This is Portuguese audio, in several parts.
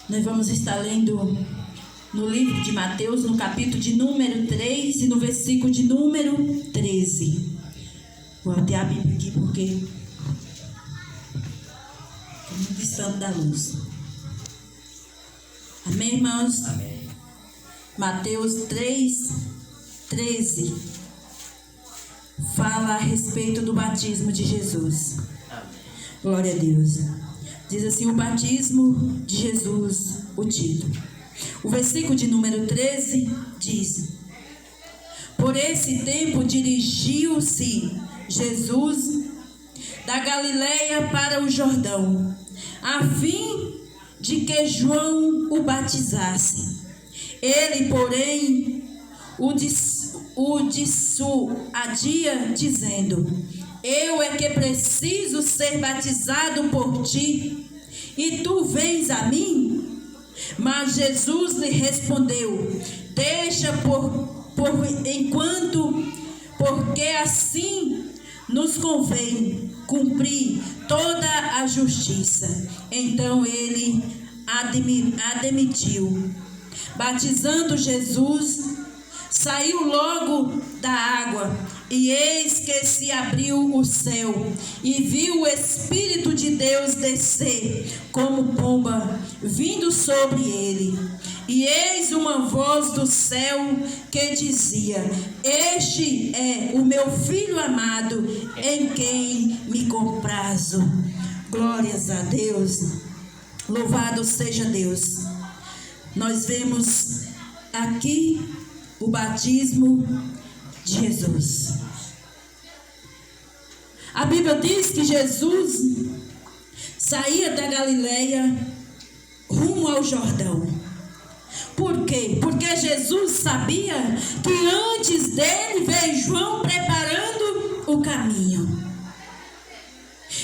Nós vamos estar lendo no livro de Mateus, no capítulo de número 3 e no versículo de número 13. Vou ter a Bíblia aqui porque não estamos da luz. Amém, irmãos? Amém. Mateus 3, 13 fala a respeito do batismo de Jesus. Amém. Glória a Deus. Diz assim: o batismo de Jesus, o título. O versículo de número 13 diz: por esse tempo dirigiu-se Jesus da Galileia para o Jordão, a fim de que João o batizasse. Ele, porém, o dissuadia, dizendo: eu é que preciso ser batizado por ti, e tu vens a mim? Mas Jesus lhe respondeu: deixa por enquanto, porque assim nos convém cumprir toda a justiça. Então ele admitiu. Batizando Jesus, saiu logo da água, e eis que se abriu o céu, e viu o Espírito de Deus descer como pomba, vindo sobre ele. E eis uma voz do céu que dizia: este é o meu Filho amado, em quem me comprazo. Glórias a Deus. Louvado seja Deus. Nós vemos aqui o batismo de Jesus. A Bíblia diz que Jesus saía da Galileia rumo ao Jordão. Por quê? Porque Jesus sabia que antes dele veio João preparando o caminho.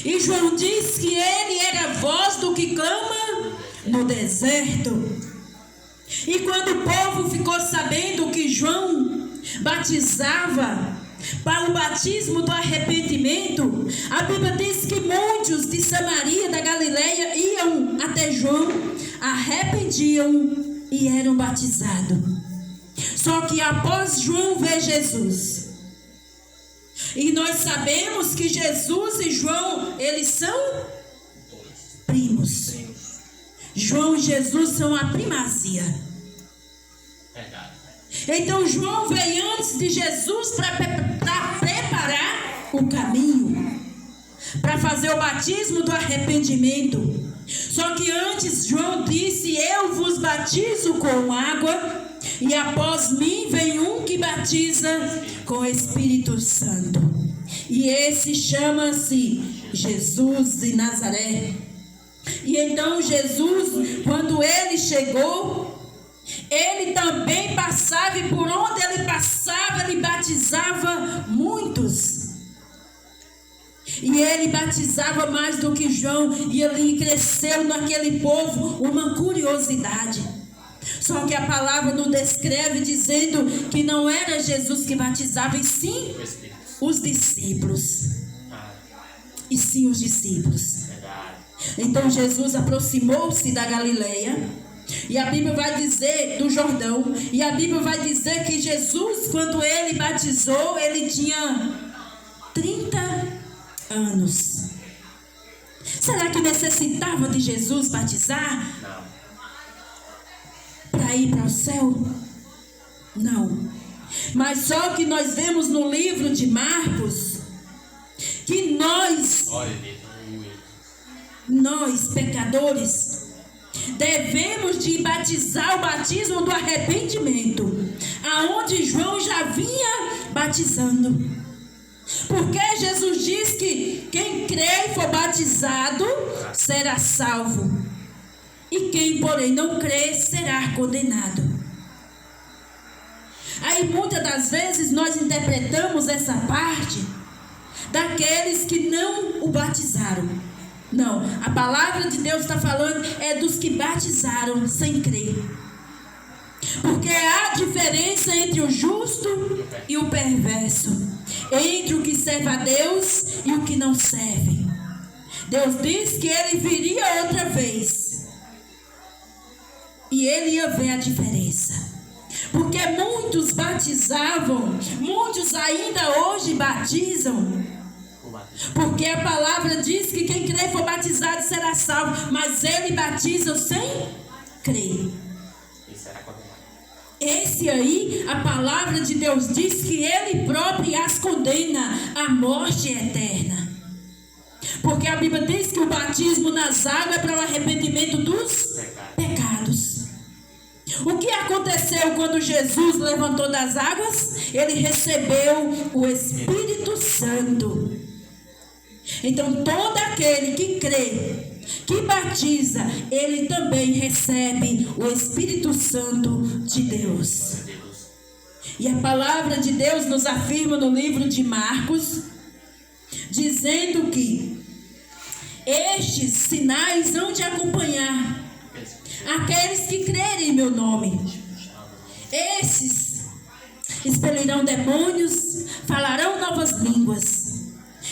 E João diz que ele era a voz do que clama no deserto. E quando o povo ficou sabendo que João batizava para o batismo do arrependimento, a Bíblia diz que muitos de Samaria, da Galileia, iam até João, arrependiam e eram batizados. Só que após João ver Jesus, e nós sabemos que Jesus e João, eles são primos. João e Jesus são a primazia. Verdade. Então João veio antes de Jesus para preparar o caminho, para fazer o batismo do arrependimento. Só que antes João disse: eu vos batizo com água, e após mim vem um que batiza com o Espírito Santo. E esse chama-se Jesus de Nazaré. E então Jesus, quando ele chegou, ele também passava, e por onde ele passava, ele batizava muitos. E ele batizava mais do que João, e ele cresceu naquele povo uma curiosidade. Só que a palavra não descreve dizendo que não era Jesus que batizava, e sim os discípulos. E sim os discípulos. Então Jesus aproximou-se da Galileia, e a Bíblia vai dizer do Jordão, e a Bíblia vai dizer que Jesus, quando ele batizou, ele tinha 30 anos. Será que necessitava de Jesus batizar? Não. Para ir para o céu? Não. Mas só que nós vemos no livro de Marcos que nós pecadores devemos de batizar o batismo do arrependimento, aonde João já vinha batizando. Porque Jesus diz que quem crê e for batizado será salvo, e quem porém não crê será condenado. Aí muitas das vezes nós interpretamos essa parte daqueles que não o batizaram. Não, a palavra de Deus está falando é dos que batizaram sem crer. Porque há diferença entre o justo e o perverso, entre o que serve a Deus e o que não serve. Deus disse que ele viria outra vez. que ele ia ver a diferença. Porque muitos batizavam, muitos ainda hoje batizam. Porque a palavra diz que quem crer e for batizado será salvo. Mas ele batiza sem crer. Esse aí, a palavra de Deus diz que ele próprio as condena à morte eterna. Porque a Bíblia diz que o batismo nas águas é para o arrependimento dos pecados. O que aconteceu quando Jesus levantou das águas? Ele recebeu o Espírito Santo. Então todo aquele que crê, que batiza, ele também recebe o Espírito Santo de Deus. E a palavra de Deus nos afirma no livro de Marcos, dizendo que estes sinais hão de acompanhar aqueles que crerem em meu nome. Esses expelirão demônios, falarão novas línguas.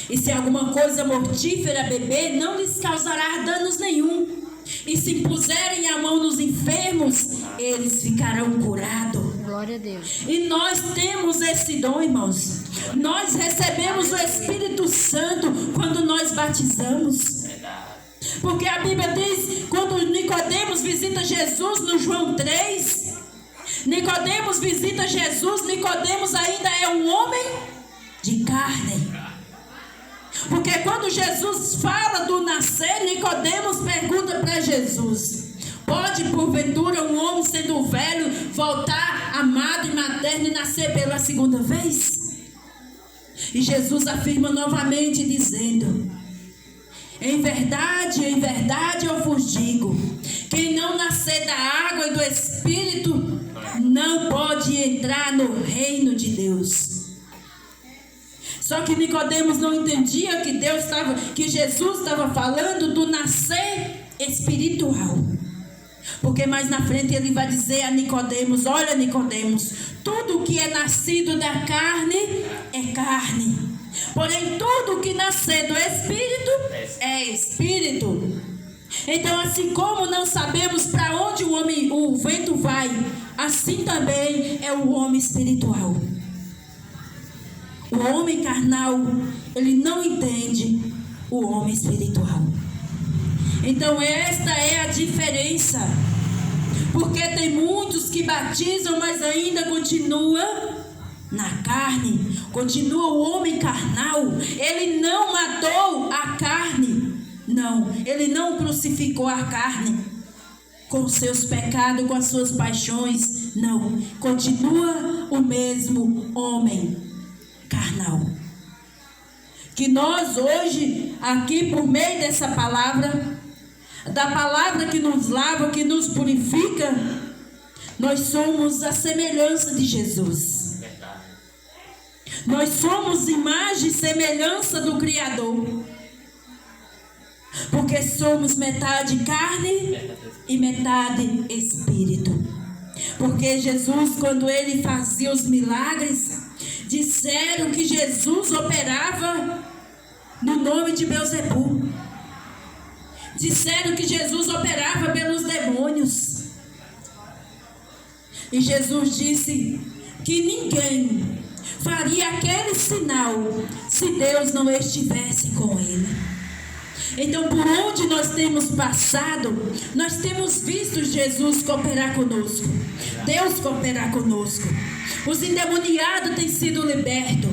E se alguma coisa mortífera beber, não lhes causará danos nenhum. E se impuserem a mão nos enfermos, eles ficarão curados. Glória a Deus. E nós temos esse dom, irmãos. Nós recebemos o Espírito Santo quando nós batizamos. Porque a Bíblia diz, quando Nicodemos visita Jesus no João 3, Nicodemos visita Jesus, Nicodemos ainda é um homem de carne. Porque quando Jesus fala do nascer, Nicodemos pergunta para Jesus: pode porventura um homem sendo velho voltar amado e materno e nascer pela segunda vez? E Jesus afirma novamente dizendo: em verdade eu vos digo, quem não nascer da água e do Espírito não pode entrar no reino de Deus. Só que Nicodemos não entendia que Jesus estava falando do nascer espiritual. Porque mais na frente ele vai dizer a Nicodemos: olha, Nicodemos, tudo que é nascido da carne é carne. Porém, tudo que nascer do Espírito é Espírito. Então, assim como não sabemos para onde o vento vai, assim também é o homem espiritual. O homem carnal, ele não entende o homem espiritual. Então, esta é a diferença. Porque tem muitos que batizam, mas ainda continua na carne, continua o homem carnal. Ele não matou a carne, não, ele não crucificou a carne com seus pecados, com as suas paixões, não, continua o mesmo homem carnal. Que nós hoje, aqui por meio dessa palavra, da palavra que nos lava, que nos purifica, nós somos a semelhança de Jesus. Nós somos imagem e semelhança do Criador. Porque somos metade carne e metade espírito. Porque Jesus, quando ele fazia os milagres, disseram que Jesus operava no nome de Beelzebul. Disseram que Jesus operava pelos demônios. E Jesus disse que ninguém faria aquele sinal se Deus não estivesse com ele. Então, por onde nós temos passado, nós temos visto Jesus cooperar conosco. Deus cooperar conosco. Os endemoniados têm sido libertos.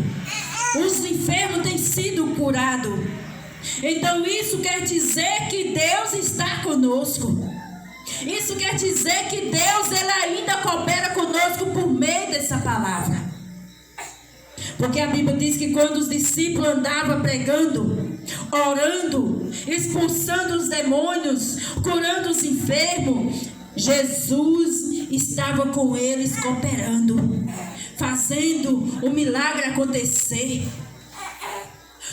Os enfermos têm sido curados. Então, isso quer dizer que Deus está conosco. Isso quer dizer que Deus, ele ainda coopera conosco por meio dessa palavra. Porque a Bíblia diz que quando os discípulos andavam pregando, orando, expulsando os demônios, curando os enfermos, Jesus estava com eles cooperando, fazendo o milagre acontecer.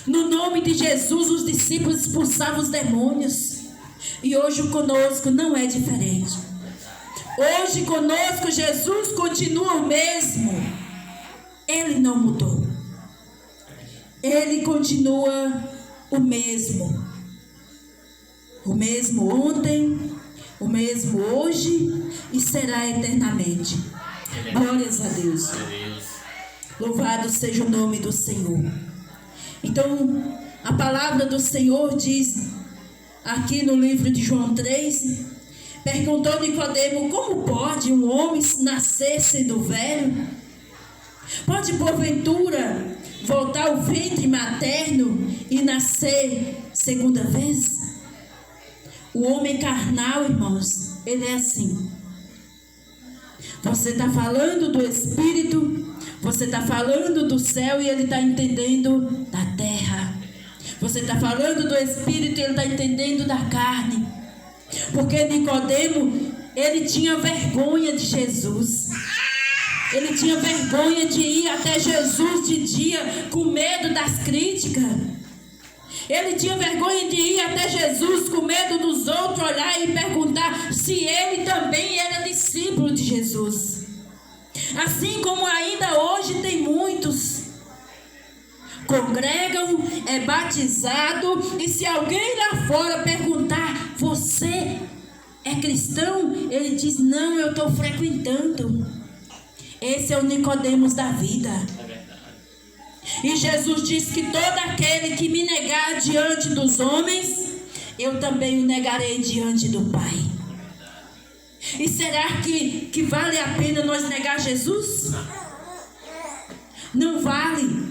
No nome de Jesus, os discípulos expulsavam os demônios. E hoje conosco não é diferente. Hoje conosco Jesus continua o mesmo. Ele não mudou. Ele continua o mesmo. O mesmo ontem, o mesmo hoje e será eternamente. Glórias a Deus. Louvado seja o nome do Senhor. Então, a palavra do Senhor diz aqui no livro de João 3, perguntou Nicodemo: como pode um homem nascer sendo velho? Pode porventura voltar ao ventre materno e nascer segunda vez? O homem carnal, irmãos, ele é assim. Você está falando do Espírito, você está falando do céu e ele está entendendo da terra. Você está falando do Espírito e ele está entendendo da carne. Porque Nicodemo, ele tinha vergonha de Jesus. Ele tinha vergonha de ir até Jesus de dia com medo das críticas. Ele tinha vergonha de ir até Jesus com medo dos outros olhar e perguntar se ele também era discípulo de Jesus. Assim como ainda hoje tem muitos. Congregam, é batizado, e se alguém lá fora perguntar: você é cristão? Ele diz: não, eu estou frequentando. Esse é o Nicodemos da vida. E Jesus diz que todo aquele que me negar diante dos homens, eu também o negarei diante do Pai. E será que vale a pena nós negar Jesus? Não vale.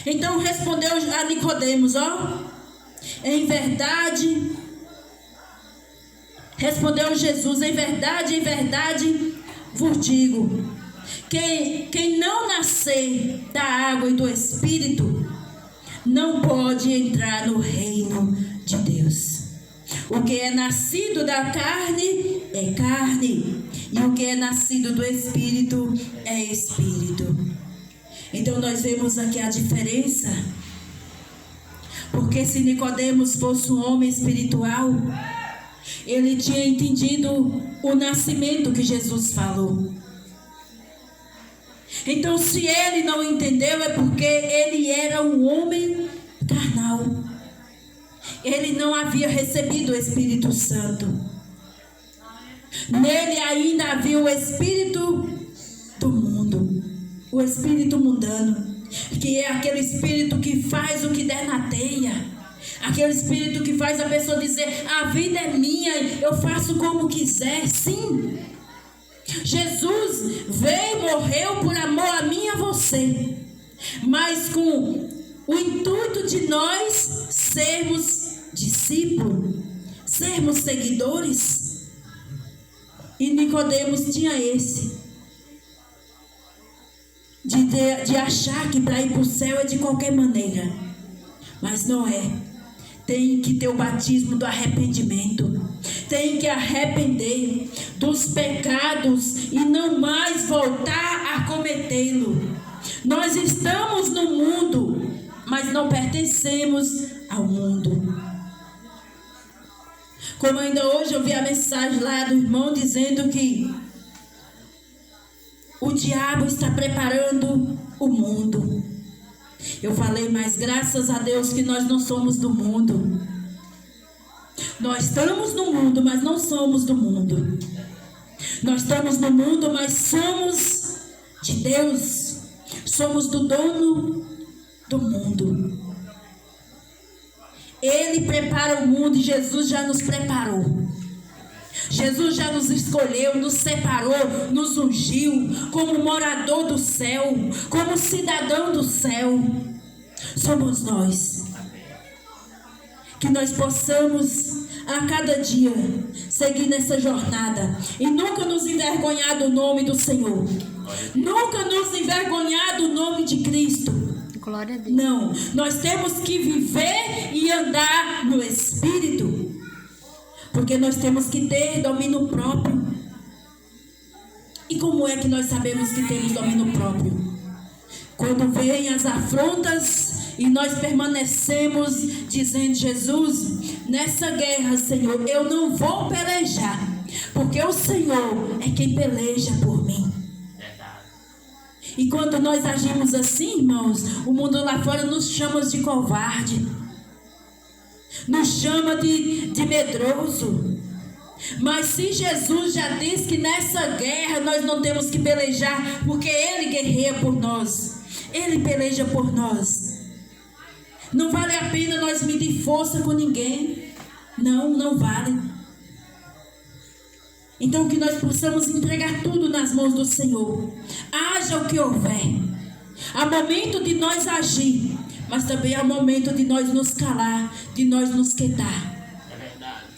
Então respondeu a Nicodemos, em verdade, respondeu Jesus: em verdade vos digo, quem não nascer da água e do Espírito, não pode entrar no reino de Deus. O que é nascido da carne é carne, e o que é nascido do Espírito é Espírito. Então nós vemos aqui a diferença. Porque se Nicodemos fosse um homem espiritual, ele tinha entendido o nascimento que Jesus falou. Então, se ele não entendeu, é porque ele era um homem carnal. Ele não havia recebido o Espírito Santo. Nele ainda havia o espírito do mundo, o espírito mundano, que é aquele espírito que faz o que der na telha. Aquele espírito que faz a pessoa dizer: a vida é minha, eu faço como quiser. Sim, Jesus veio e morreu por amor a mim e a você, mas com o intuito de nós sermos discípulos, sermos seguidores. E Nicodemos tinha esse de achar que para ir para o céu é de qualquer maneira, mas não é. Tem que ter o batismo do arrependimento. Tem que arrepender dos pecados e não mais voltar a cometê-lo. Nós estamos no mundo, mas não pertencemos ao mundo. Como ainda hoje eu vi a mensagem lá do irmão dizendo que o diabo está preparando o mundo. Eu falei: mas graças a Deus que nós não somos do mundo. Nós estamos no mundo, mas não somos do mundo. Nós estamos no mundo, mas somos de Deus. Somos do dono do mundo. Ele prepara o mundo e Jesus já nos preparou. Jesus já nos escolheu, nos separou, nos ungiu como morador do céu, como cidadão do céu. Somos nós. Que nós possamos a cada dia seguir nessa jornada e nunca nos envergonhar do nome do Senhor. Nunca nos envergonhar do nome de Cristo. Glória a Deus. Não, nós temos que viver e andar no Espírito. Porque nós temos que ter domínio próprio. E como é que nós sabemos que temos domínio próprio? Quando vêm as afrontas e nós permanecemos dizendo: Jesus, nessa guerra, Senhor, eu não vou pelejar, porque o Senhor é quem peleja por mim. E quando nós agimos assim, irmãos, o mundo lá fora nos chama de covarde, nos chama de medroso. Mas se Jesus já disse que nessa guerra nós não temos que pelejar, porque Ele guerreia por nós, Ele peleja por nós. Não vale a pena nós medir força com ninguém. Não, não vale. Então que nós possamos entregar tudo nas mãos do Senhor. Haja o que houver. Há momento de nós agir, mas também há momento de nós nos calar, de nós nos quietar.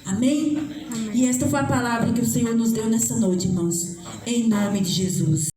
Amém? Amém? E esta foi a palavra que o Senhor nos deu nessa noite, irmãos. Em nome de Jesus.